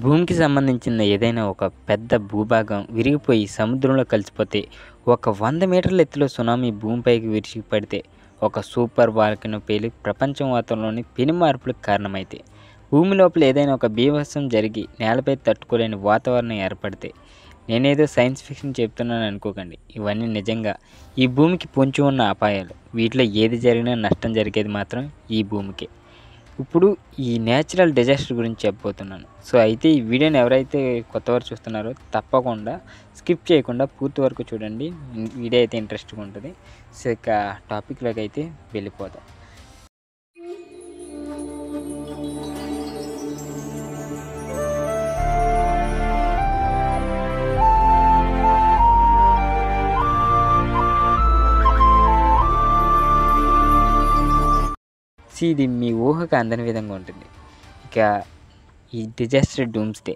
భూమికి సంబంధించిన ఏదైనా ఒక పెద్ద భూభాగం విరిగిపోయి సముద్రంలో కలిసిపోతే, ఒక 100 మీటర్ల ఎత్తులో సునామీ భూమిపైకి విరిచిపడితే, ఒక సూపర్ వాల్కనో పేలి ప్రపంచం వాతావరణంలోని పెను మార్పులకు కారణమైతే, భూమి లోపల ఏదైనా ఒక బీభత్సం జరిగి నేలపై తట్టుకోలేని వాతావరణం ఏర్పడితే, నేనేదో సైన్స్ ఫిక్షన్ చెప్తున్నాను అనుకోకండి. ఇవన్నీ నిజంగా ఈ భూమికి పొంచి ఉన్న అపాయాలు. వీటిలో ఏది జరిగినా నష్టం జరిగేది మాత్రం ఈ భూమికే. ఇప్పుడు ఈ నేచురల్ డిజాస్టర్ గురించి చెప్పబోతున్నాను. సో అయితే ఈ వీడియోని ఎవరైతే కొత్తవారు చూస్తున్నారో తప్పకుండా స్కిప్ చేయకుండా పూర్తి వరకు చూడండి. వీడియో అయితే ఇంట్రెస్ట్గా ఉంటుంది. సో ఇక టాపిక్లోకి అయితే వెళ్ళిపోదాం. ఇది మీ ఊహకు అందని విధంగా ఉంటుంది. ఇక ఈ డిజాస్టర్ డూమ్స్డే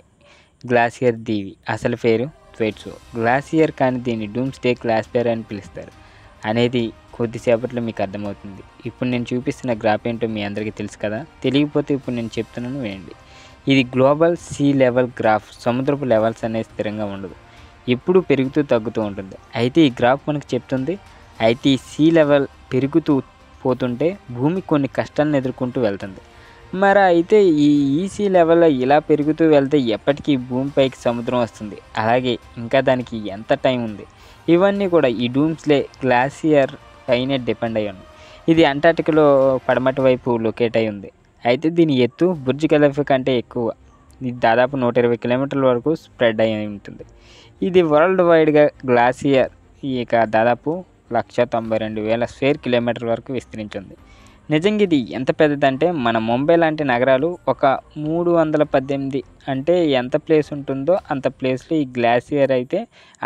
గ్లాసియర్ దీవి అసలు పేరు ట్వైట్సో. గ్లాసియర్ కానీ దీన్ని డూమ్స్డే గ్లాసియర్ అని పిలుస్తారు అనేది కొద్దిసేపట్లో మీకు అర్థమవుతుంది. ఇప్పుడు నేను చూపిస్తున్న గ్రాఫ్ ఏంటో మీ అందరికీ తెలుసు కదా. తెలియకపోతే ఇప్పుడు నేను చెప్తున్నాను వినండి. ఇది గ్లోబల్ సీ లెవెల్ గ్రాఫ్. సముద్రపు లెవెల్స్ అనేది స్థిరంగా ఉండదు, ఎప్పుడూ పెరుగుతూ తగ్గుతూ ఉంటుంది. అయితే ఈ గ్రాఫ్ మనకు చెప్తుంది, అయితే ఈ సీ లెవెల్ పెరుగుతూ పోతుంటే భూమి కొన్ని కష్టాలను ఎదుర్కొంటూ వెళ్తుంది. మరి అయితే ఈ ఈసీ లెవెల్ ఇలా పెరుగుతూ వెళ్తే ఎప్పటికీ భూమిపైకి సముద్రం వస్తుంది, అలాగే ఇంకా దానికి ఎంత టైం ఉంది, ఇవన్నీ కూడా ఈ డూమ్స్డే గ్లాసియర్ పైనే డిపెండ్ అయ్యి ఉన్నాయి. ఇది అంటార్టికాలో పడమటి వైపు లొకేట్ అయి ఉంది. అయితే దీని ఎత్తు బుర్జ్ ఖలీఫా కంటే ఎక్కువ. ఇది దాదాపు 120 కిలోమీటర్ల వరకు స్ప్రెడ్ అయి ఉంటుంది. ఇది వరల్డ్ వైడ్గా గ్లాసియర్ ఇక దాదాపు 192,000 స్క్వేర్ కిలోమీటర్ల వరకు విస్తరించింది. నిజంగా ఇది ఎంత పెద్దదంటే మన ముంబై లాంటి నగరాలు ఒక 318 అంటే ఎంత ప్లేస్ ఉంటుందో అంత ప్లేస్లో ఈ గ్లాసియర్ అయితే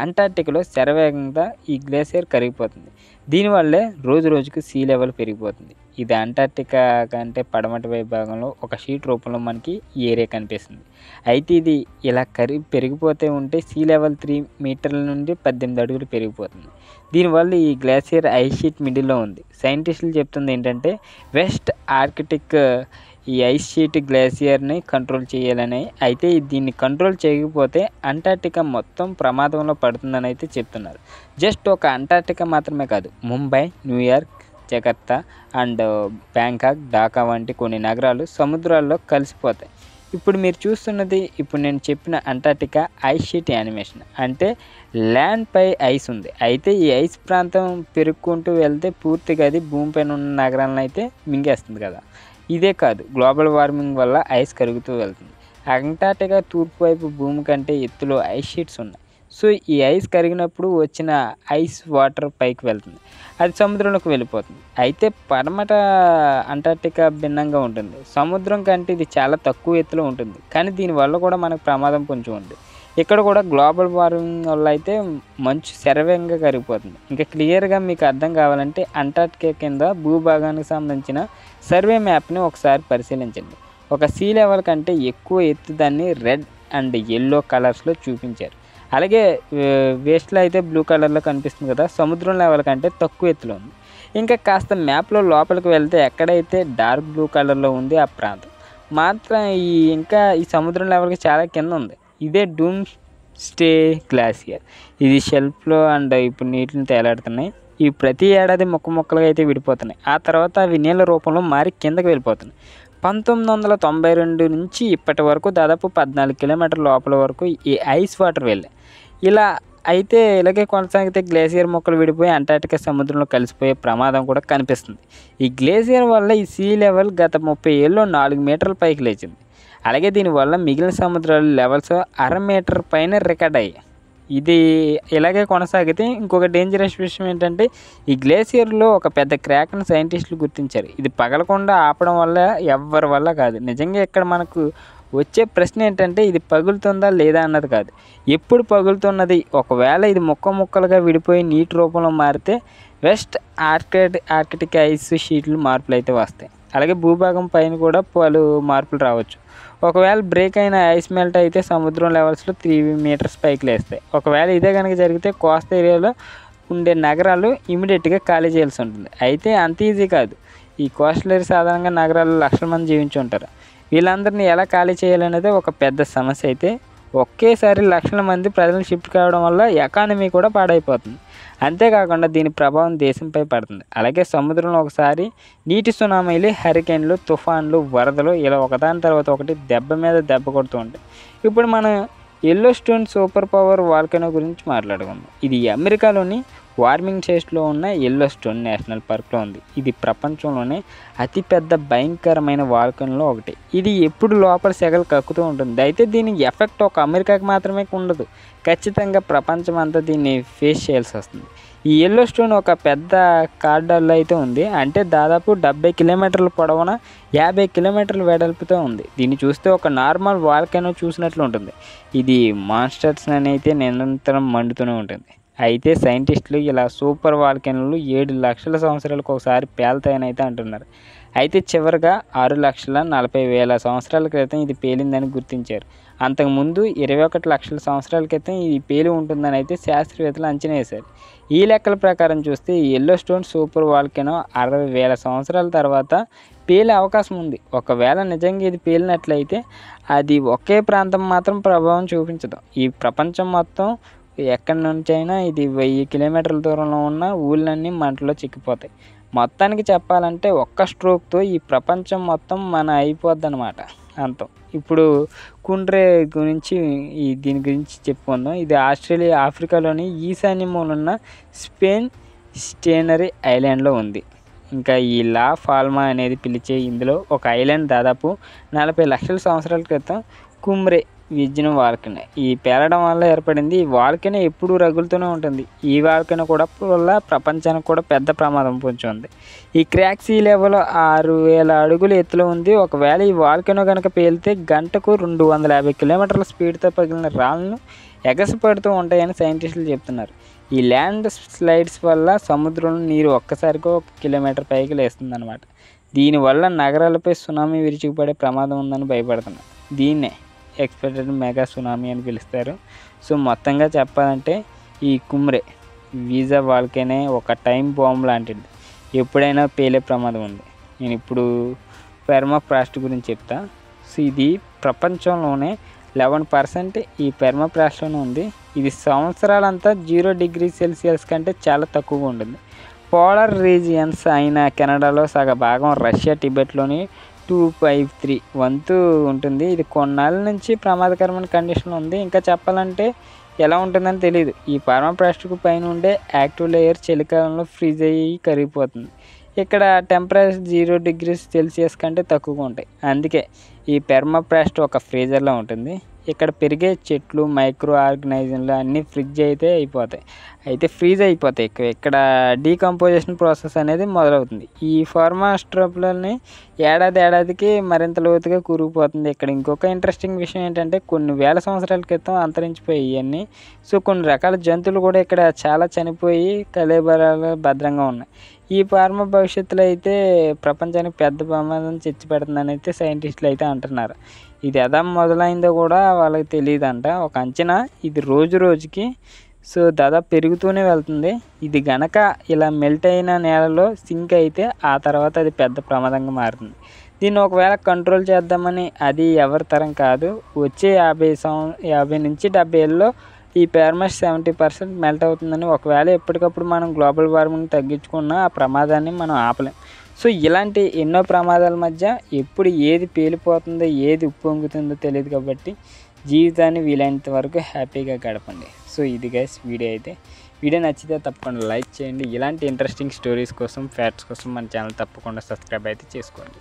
అంటార్టికాలో శరవేగంగా ఈ గ్లాసియర్ కరిగిపోతుంది. దీనివల్లే రోజు రోజుకు సీ లెవెల్ పెరిగిపోతుంది. ఇది అంటార్టికా కంటే పడమటి వైపు భాగంలో ఒక షీట్ రూపంలో మనకి ఈ ఏరియా కనిపిస్తుంది. అయితే ఇది ఇలా పెరిగిపోతే ఉంటే సీ లెవెల్ 3 మీటర్ల నుండి 18 అడుగులు పెరిగిపోతుంది. దీనివల్ల ఈ గ్లాసియర్ ఐస్ షీట్ మిడిల్లో ఉంది. సైంటిస్టులు చెప్తుంది ఏంటంటే వెస్ట్ ఆర్కిటిక్ ఈ ఐస్ షీట్ గ్లాసియర్ని కంట్రోల్ చేయాలని. అయితే దీన్ని కంట్రోల్ చేయకపోతే అంటార్టికా మొత్తం ప్రమాదంలో పడుతుందని అయితే చెప్తున్నారు. జస్ట్ ఒక అంటార్టికా మాత్రమే కాదు, Mumbai, New York, Jakarta and Bangkok, Dhaka వంటి కొన్ని నగరాలు సముద్రాల్లో కలిసిపోతాయి. ఇప్పుడు మీరు చూస్తున్నది ఇప్పుడు నేను చెప్పిన అంటార్టికా ఐస్ షీట్ యానిమేషన్. అంటే ల్యాండ్పై ఐస్ ఉంది, అయితే ఈ ఐస్ ప్రాంతం పెరుక్కుంటూ వెళ్తే పూర్తిగా అది భూమిపైన ఉన్న నగరాలను అయితే మింగేస్తుంది కదా. ఇదే కాదు, గ్లోబల్ వార్మింగ్ వల్ల ఐస్ కరుగుతూ వెళ్తుంది. అంటార్టికా తూర్పు వైపు భూమి కంటే ఎత్తులో ఐస్ షీట్స్ ఉన్నాయి. సో ఈ ఐస్ కరిగినప్పుడు వచ్చిన ఐస్ వాటర్ పైకి వెళ్తుంది, అది సముద్రంలోకి వెళ్ళిపోతుంది. అయితే పడమట అంటార్టికా భిన్నంగా ఉంటుంది. సముద్రం కంటే ఇది చాలా తక్కువ ఎత్తులో ఉంటుంది, కానీ దీనివల్ల కూడా మనకు ప్రమాదం కొంచెం ఉంది. ఇక్కడ కూడా గ్లోబల్ వార్మింగ్ వల్ల అయితే మంచు శరవేగంగా కరిగిపోతుంది. ఇంకా క్లియర్గా మీకు అర్థం కావాలంటే అంటార్టికా కింద భూభాగానికి సంబంధించిన సర్వే మ్యాప్ని ఒకసారి పరిశీలించండి. ఒక సీ లెవెల్ కంటే ఎక్కువ ఎత్తు దాన్ని రెడ్ అండ్ ఎల్లో కలర్స్లో చూపించారు. అలాగే వేస్ట్లో అయితే బ్లూ కలర్లో కనిపిస్తుంది కదా. సముద్రం లెవెల్ కంటే తక్కువ ఎత్తులో ఉంది. ఇంకా కాస్త మ్యాప్లో లోపలికి వెళ్తే ఎక్కడైతే డార్క్ బ్లూ కలర్లో ఉంది ఆ ప్రాంతం మాత్రం ఈ సముద్రం లెవెల్కి చాలా కింద ఉంది. ఇదే డూమ్స్డే గ్లాసియర్. ఇది షెల్ఫ్లో అండ్ ఇప్పుడు నీటిని తేలాడుతున్నాయి. ఇవి ప్రతి ఏడాది ముక్కలుగా అయితే విడిపోతున్నాయి. ఆ తర్వాత అవి నీళ్ళ రూపంలో మారి కిందకి వెళ్ళిపోతున్నాయి. 1992 నుంచి ఇప్పటి వరకు దాదాపు 14 కిలోమీటర్ల లోపల వరకు ఈ ఐస్ వాటర్ వెళ్ళాయి. ఇలాగే కొనసాగితే గ్లేసియర్ మొక్కలు విడిపోయి అంటార్టికా సముద్రంలో కలిసిపోయే ప్రమాదం కూడా కనిపిస్తుంది. ఈ గ్లేసియర్ వల్ల ఈ సీ లెవెల్ గత 30 ఏళ్ళలో 4 మీటర్ల పైకి లేచింది. అలాగే దీనివల్ల మిగిలిన సముద్రాల లెవెల్స్ 1/2 మీటర్ పైన రికార్డ్ అయ్యాయి. ఇది ఇలాగే కొనసాగితే ఇంకొక డేంజరస్ విషయం ఏంటంటే ఈ గ్లేసియర్లో ఒక పెద్ద క్రాక్ను సైంటిస్టులు గుర్తించారు. ఇది పగలకుండా ఆపడం వల్ల ఎవరి వల్ల కాదు. నిజంగా ఇక్కడ మనకు వచ్చే ప్రశ్న ఏంటంటే ఇది పగులుతుందా లేదా అన్నది కాదు, ఎప్పుడు పగులుతున్నది. ఒకవేళ ఇది ముక్కలుగా విడిపోయి నీటి రూపంలో మారితే వెస్ట్ ఆర్కిటిక్ ఐస్ షీట్లు మార్పులు అయితే వస్తాయి. అలాగే భూభాగం పైన కూడా పలు మార్పులు రావచ్చు. ఒకవేళ బ్రేక్ అయిన ఐస్ మెల్ట్ అయితే సముద్రం లెవెల్స్లో 3 మీటర్స్ పైకి లేస్తాయి. ఒకవేళ ఇదే కనుక జరిగితే కోస్తా ఏరియాలో ఉండే నగరాలు ఇమీడియట్గా ఖాళీ చేయాల్సి ఉంటుంది. అయితే అంత ఈజీ కాదు. ఈ కోస్టల్ ఏరియా సాధారణంగా నగరాల్లో లక్షల మంది జీవించి ఉంటారు. వీళ్ళందరినీ ఎలా ఖాళీ చేయాలనేది ఒక పెద్ద సమస్య. అయితే ఒకేసారి లక్షల మంది ప్రజలు షిఫ్ట్ కావడం వల్ల ఎకానమీ కూడా పాడైపోతుంది. అంతేకాకుండా దీని ప్రభావం దేశంపై పడుతుంది. అలాగే సముద్రంలో ఒకసారి నీటి సునామీలు, హరికేన్లు, తుఫాన్లు, వరదలు ఇలా ఒకదాని తర్వాత ఒకటి దెబ్బ మీద దెబ్బ కొడుతూ ఉంటాయి. ఇప్పుడు మనం యెల్లోస్టోన్ సూపర్ పవర్ వాల్కనో గురించి మాట్లాడుకుందాం. ఇది అమెరికాలోని వార్మింగ్ స్టేట్లో ఉన్న యెల్లోస్టోన్ నేషనల్ పార్క్లో ఉంది. ఇది ప్రపంచంలోనే అతిపెద్ద భయంకరమైన వాల్కనోలో ఒకటి. ఇది ఎప్పుడు లోపల సెగలు కక్కుతూ ఉంటుంది. అయితే దీని ఎఫెక్ట్ ఒక అమెరికాకి మాత్రమే ఉండదు, ఖచ్చితంగా ప్రపంచం అంతా దీన్ని ఫేస్ చేయాల్సి వస్తుంది. ఈ యెల్లోస్టోన్ ఒక పెద్ద కారిడార్లో అయితే ఉంది. అంటే దాదాపు 70 కిలోమీటర్ల పొడవున 50 కిలోమీటర్ల వెడల్పుతో ఉంది. దీన్ని చూస్తే ఒక నార్మల్ వాల్కనో చూసినట్లు ఉంటుంది. ఇది మాన్స్టర్స్ అని అయితే నిరంతరం మండుతూనే ఉంటుంది. అయితే సైంటిస్టులు ఇలా సూపర్ వాల్కనోలు 7 లక్షల సంవత్సరాలకు ఒకసారి పేలుతాయని అయితే అంటున్నారు. అయితే చివరిగా 6,40,000 సంవత్సరాల క్రితం ఇది పేలిందని గుర్తించారు. అంతకుముందు 21 లక్షల సంవత్సరాల క్రితం ఇది పేలి ఉంటుందని అయితే శాస్త్రవేత్తలు అంచనా వేశారు. ఈ లెక్కల ప్రకారం చూస్తే యెల్లోస్టోన్ సూపర్ వాల్కనో 60,000 సంవత్సరాల తర్వాత పేలే అవకాశం ఉంది. ఒకవేళ నిజంగా ఇది పేలినట్లయితే అది ఒకే ప్రాంతం మాత్రం ప్రభావం చూపించదు. ఈ ప్రపంచం మొత్తం ఎక్కడి నుంచైనా ఇది 1000 కిలోమీటర్ల దూరంలో ఉన్న ఊళ్ళన్నీ మంటలో చిక్కిపోతాయి. మొత్తానికి చెప్పాలంటే ఒక్క స్ట్రోక్తో ఈ ప్రపంచం మొత్తం అయిపోద్ది అన్నమాట అంతం. ఇప్పుడు కుండ్రే గురించి దీని గురించి చెప్పుకుందాం. ఇది ఆస్ట్రేలియా, ఆఫ్రికాలోని ఈశాన్య మూలన్న స్పెయిన్ స్టేనరీ ఐలాండ్లో ఉంది. ఇంకా ఈ లా ఫాల్మా అనేది పిలిచే ఇందులో ఒక ఐలాండ్ దాదాపు 40 లక్షల సంవత్సరాల క్రితం కుమ్రే విజ్జిన వాల్కనో ఈ పేలడం వల్ల ఏర్పడింది. ఈ వాల్కనో ఎప్పుడూ రగులుతూనే ఉంటుంది. ఈ వాల్కనో కూడా వల్ల ప్రపంచానికి కూడా పెద్ద ప్రమాదం పొంచి ఉంది. ఈ క్రాక్ సీ లెవెల్ 6,000 అడుగుల ఎత్తులో ఉంది. ఒకవేళ ఈ వాల్కనో కనుక పేలితే గంటకు 250 కిలోమీటర్ల స్పీడ్తో పగిలిన రాళ్ళను ఎగసిపడుతూ ఉంటాయని సైంటిస్టులు చెప్తున్నారు. ఈ ల్యాండ్ స్లైడ్స్ వల్ల సముద్రంలో నీరు ఒక్కసారిగా 1 కిలోమీటర్ పైకి లేస్తుందన్నమాట. దీనివల్ల నగరాలపై సునామీ విరుచుకుపడే ప్రమాదం ఉందని భయపడుతున్నారు. దీన్నే ఎక్స్పెక్టెడ్ మెగా సునామీ అని పిలుస్తారు. సో మొత్తంగా చెప్పాలంటే ఈ కుమ్రే వీజా వాల్కనో ఒక టైం బాంబ్ లాంటిది, ఎప్పుడైనా పేలే ప్రమాదం ఉంది. నేను ఇప్పుడు పెర్మాఫ్రాస్ట్ గురించి చెప్తా. సో ఇది ప్రపంచంలోనే 11% ఈ పెర్మాఫ్రాస్ట్లోనే ఉంది. ఇది సంవత్సరాలంతా 0 డిగ్రీ సెల్సియస్ కంటే చాలా తక్కువగా ఉంటుంది. పోలార్ రీజియన్స్ అయిన కెనడాలో సగ భాగం, రష్యా, టిబెట్లోని 253 వంతు ఉంటుంది. ఇది కొన్నాళ్ళ నుంచి ప్రమాదకరమైన కండిషన్లో ఉంది. ఇంకా చెప్పాలంటే ఎలా ఉంటుందని తెలియదు. ఈ పెర్మాఫ్రాస్ట్కు పైన ఉండే యాక్టివ్ లేయర్ చలికాలంలో ఫ్రీజ్ అయ్యి కరిగిపోతుంది. ఇక్కడ టెంపరేచర్ 0 డిగ్రీ సెల్సియస్ కంటే తక్కువగా ఉంటాయి. అందుకే ఈ పెర్మాఫ్రాస్ట్ ఒక ఫ్రీజర్లో ఉంటుంది. ఇక్కడ పెరిగే చెట్లు, మైక్రో ఆర్గనైజంలు అన్నీ ఫ్రీజ్ అయిపోతాయి. ఇక్కడ డీకంపోజిషన్ ప్రాసెస్ అనేది మొదలవుతుంది. ఈ ఫార్మాస్ట్రప్లని ఏడాదికి మరింత లోతుగా కూరుకుపోతుంది. ఇక్కడ ఇంకొక ఇంట్రెస్టింగ్ విషయం ఏంటంటే కొన్ని వేల సంవత్సరాల క్రితం అంతరించిపోయి ఇవన్నీ. సో కొన్ని రకాల జంతువులు కూడా ఇక్కడ చాలా చనిపోయి కళేబరాలు భద్రంగా ఉన్నాయి. ఈ ఫార్మా భవిష్యత్తులో అయితే ప్రపంచానికి పెద్ద ప్రమాదం తెచ్చిపెడుతుందని అయితే సైంటిస్టులు అయితే అంటున్నారు. ఇది ఎలా మొదలైందో కూడా వాళ్ళకి తెలియదంట. ఒక అంచనా ఇది రోజుకి సో దాదాపు పెరుగుతూనే వెళ్తుంది. ఇది గనక ఇలా మెల్ట్ అయిన నేలలో సింక్ అయితే ఆ తర్వాత అది పెద్ద ప్రమాదంగా మారుతుంది. దీన్ని ఒకవేళ కంట్రోల్ చేద్దామని అది ఎవరి తరం కాదు. వచ్చే 50 నుంచి 70 ఏళ్ళలో ఈ పెర్మాఫ్రాస్ట్ 70% మెల్ట్ అవుతుందని. ఒకవేళ ఎప్పటికప్పుడు మనం గ్లోబల్ వార్మింగ్ తగ్గించుకున్న ఆ ప్రమాదాన్ని మనం ఆపలేం. సో ఇలాంటి ఎన్నో ప్రమాదాల మధ్య ఎప్పుడు ఏది పేలిపోతుందో, ఏది ఉప్పొంగుతుందో తెలియదు. కాబట్టి జీవితాన్ని వీలైనంత వరకు హ్యాపీగా గడపండి. సో ఇది గైస్ వీడియో నచ్చితే తప్పకుండా లైక్ చేయండి. ఇలాంటి ఇంట్రెస్టింగ్ స్టోరీస్ కోసం, ఫ్యాక్ట్స్ కోసం మన ఛానల్ తప్పకుండా సబ్స్క్రైబ్ అయితే చేసుకోండి.